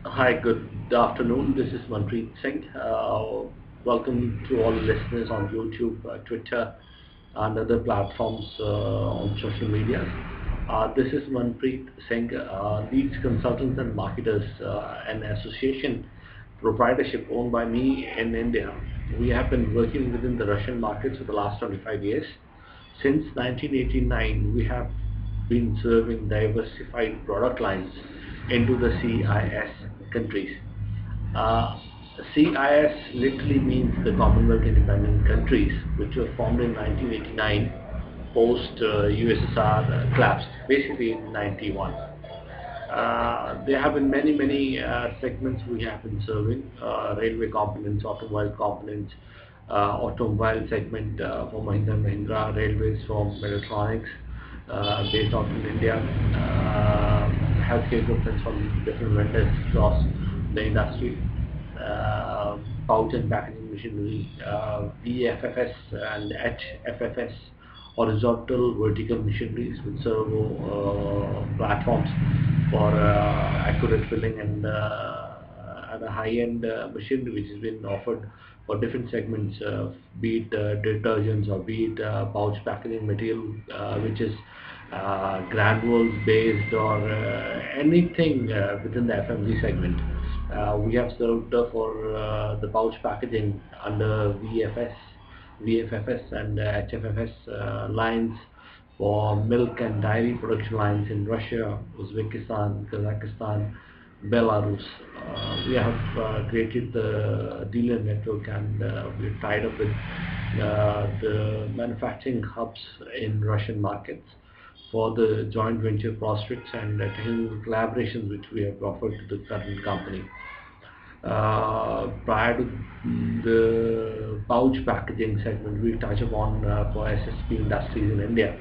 Hi, good afternoon. This is Manpreet Singh. Welcome to all the listeners on YouTube, Twitter, and other platforms on social media. This is Manpreet Singh, leads consultants and marketers, an association proprietorship owned by me in India. We have been working within the Russian markets for the last 25 years. Since 1989, we have been serving diversified product lines into the C.I.S countries. Uh, C.I.S literally means the Commonwealth Independent Countries, which were formed in 1989 post USSR collapsed, basically in 91. There have been many segments we have been serving: railway components, automobile components, automobile segment for Mahindra and Mahindra, railways from electronics based out in India, healthcare equipment from different vendors across the industry, uh, pouch and packaging machinery, VFFS and HFFS, horizontal vertical machineries with servo platforms for accurate filling and a high-end machinery which has been offered for different segments, be it detergents or be it pouch packaging material, which is granules based or anything within the FMG segment. We have served for the pouch packaging under VFFS and HFFS lines for milk and dairy production lines in Russia, Uzbekistan, Kazakhstan, Belarus. We have created the dealer network and we're tied up with the manufacturing hubs in Russian markets for the joint venture prospects and technical collaborations which we have offered to the current company. Prior to the pouch packaging segment, we touch upon for SSP industries in India.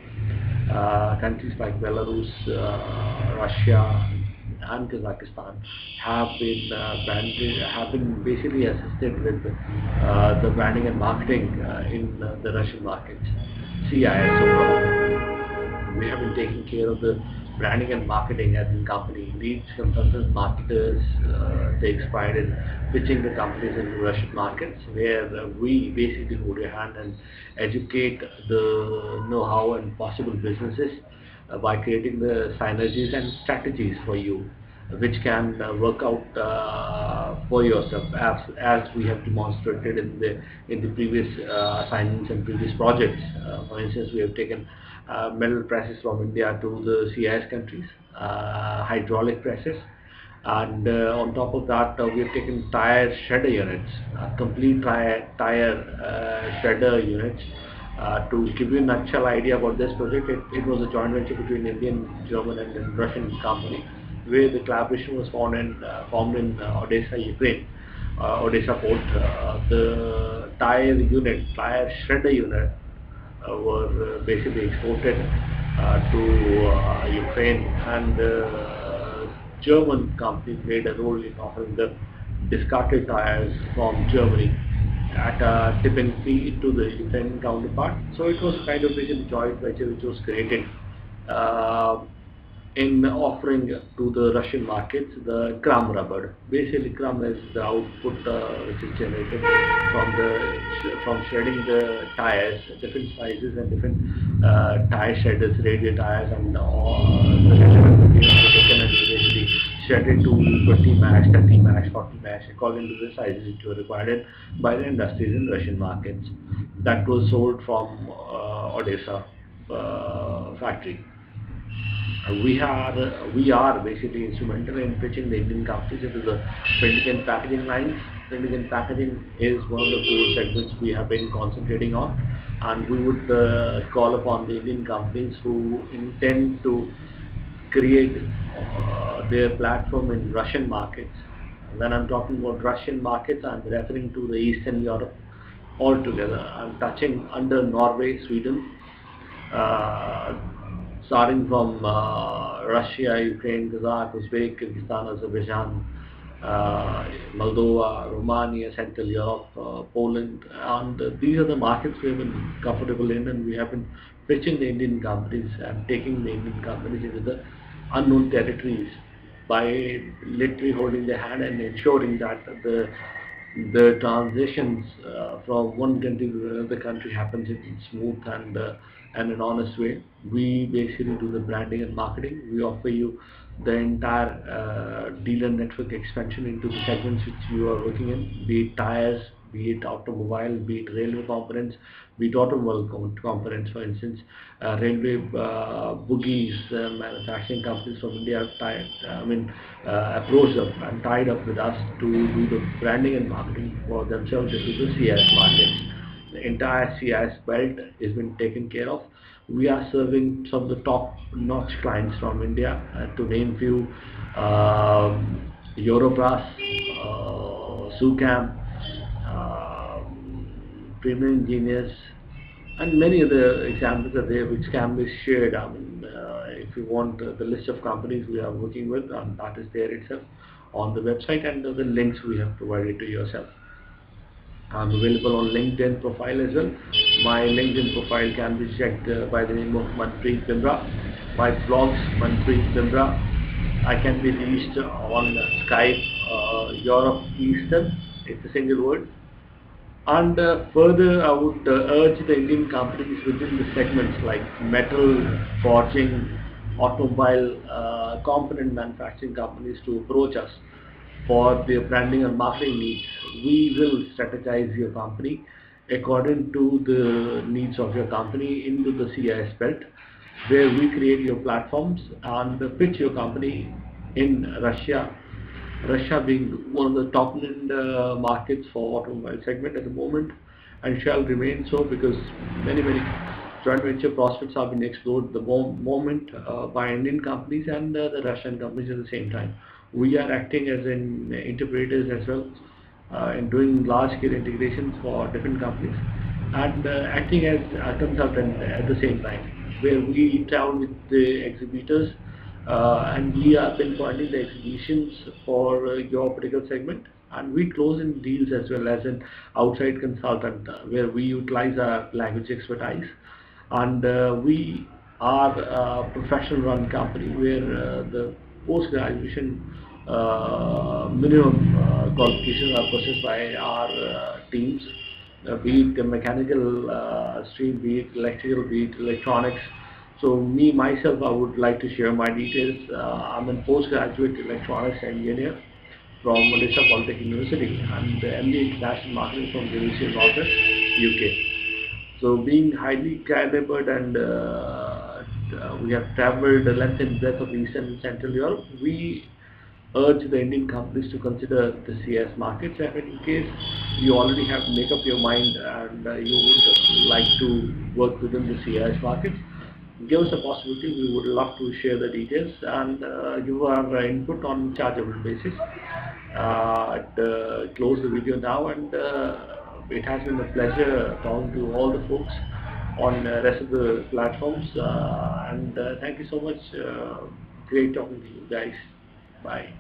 Countries like Belarus, Russia, and Kazakhstan have been basically assisted with the branding and marketing in the Russian markets. CIS overall, we have been taking care of the branding and marketing as a company. Leads, consultants, marketers takes pride in pitching the companies into Russian markets, where we basically hold your hand and educate the know-how and possible businesses by creating the synergies and strategies for you, which can work out for yourself, as we have demonstrated in the previous assignments and previous projects. For instance, we have taken metal presses from India to the CIS countries, hydraulic presses, and on top of that, we have taken tire shredder units, complete tire shredder units. To give you a nutshell idea about this project, it was a joint venture between Indian, German, and Russian company, where the collaboration was formed in Odessa, Ukraine, Odessa port. The tire shredder unit, were basically exported to Ukraine, and German company played a role in offering the discarded tires from Germany at a tipping fee to the Ukrainian counterpart. So it was kind of basically joint venture which was created uh, in offering to the Russian markets the crumb rubber. Basically, crumb is the output which is generated from shredding the tires, different sizes and different tire shredders, radial tires, and the shredded materials are taken and basically shredded to 20 max, 30 max, 40 max, according to the sizes which were required by the industries in Russian markets. That was sold from Odessa factory. We are basically instrumental in pitching the Indian companies into the printing and packaging lines. Printing and packaging is one of the core segments we have been concentrating on, and we would call upon the Indian companies who intend to create their platform in Russian markets. When I'm talking about Russian markets, I'm referring to the Eastern Europe altogether. I'm touching under Norway, Sweden, uh, starting from Russia, Ukraine, Kazakh, Uzbek, Kyrgyzstan, Azerbaijan, Moldova, Romania, Central Europe, Poland, and these are the markets we have been comfortable in, and we have been pitching the Indian companies and taking the Indian companies into the unknown territories by literally holding their hand and ensuring that the transitions from one country to another country happens in smooth and an honest way. We basically do the branding and marketing. We offer you the entire dealer network expansion into the segments which you are working in, be it tires, be it automobile, be it railway components, be it automobile components. For instance, railway bogies manufacturing companies from India have approached us and tied up with us to do the branding and marketing for themselves into the C.I.S markets. The entire C.I.S belt has been taken care of. We are serving some of the top-notch clients from India, to name few: Eurobras, Sucam, Premium Engineers, and many other examples are there which can be shared. If you want the list of companies we are working with, that is there itself on the website, and the links we have provided to yourself. I'm available on LinkedIn profile as well. My LinkedIn profile can be checked by the name of Manpreet Bimra. My blogs, Manpreet Bimra. I can be reached on Skype, Europe Eastern. It's a single word. And further, I would urge the Indian companies within the segments like metal, forging, automobile, component manufacturing companies to approach us for their branding and marketing needs. We will strategize your company according to the needs of your company into the C.I.S belt, where we create your platforms and pitch your company in Russia. Russia being one of the top markets for automobile segment at the moment, and shall remain so, because many joint venture prospects have been explored at the moment by Indian companies and the Russian companies at the same time. We are acting as in interpreters as well, in doing large scale integrations for different companies, and acting as a consultant at the same time, where we travel with the exhibitors and we are pinpointing the exhibitions for your particular segment, and we close in deals as well as an outside consultant, where we utilize our language expertise, and we are a professional run company where the post graduation minimum qualifications are possessed by our teams, be it the mechanical stream, be it electrical, be it electronics. So me myself, I would like to share my details. I'm a postgraduate electronics engineer from Malaysia Polytechnic University and MBA International Marketing from the University of Northern UK. So being highly calibered and we have traveled the length and breadth of Eastern and Central Europe, we urge the Indian companies to consider the C.I.S markets. And in case you already have made up your mind and you would like to work within the C.I.S markets, give us a possibility. We would love to share the details and give our input on chargeable basis. Close the video now, and it has been a pleasure talking to all the folks on the rest of the platforms, and thank you so much. Great talking to you guys. Bye.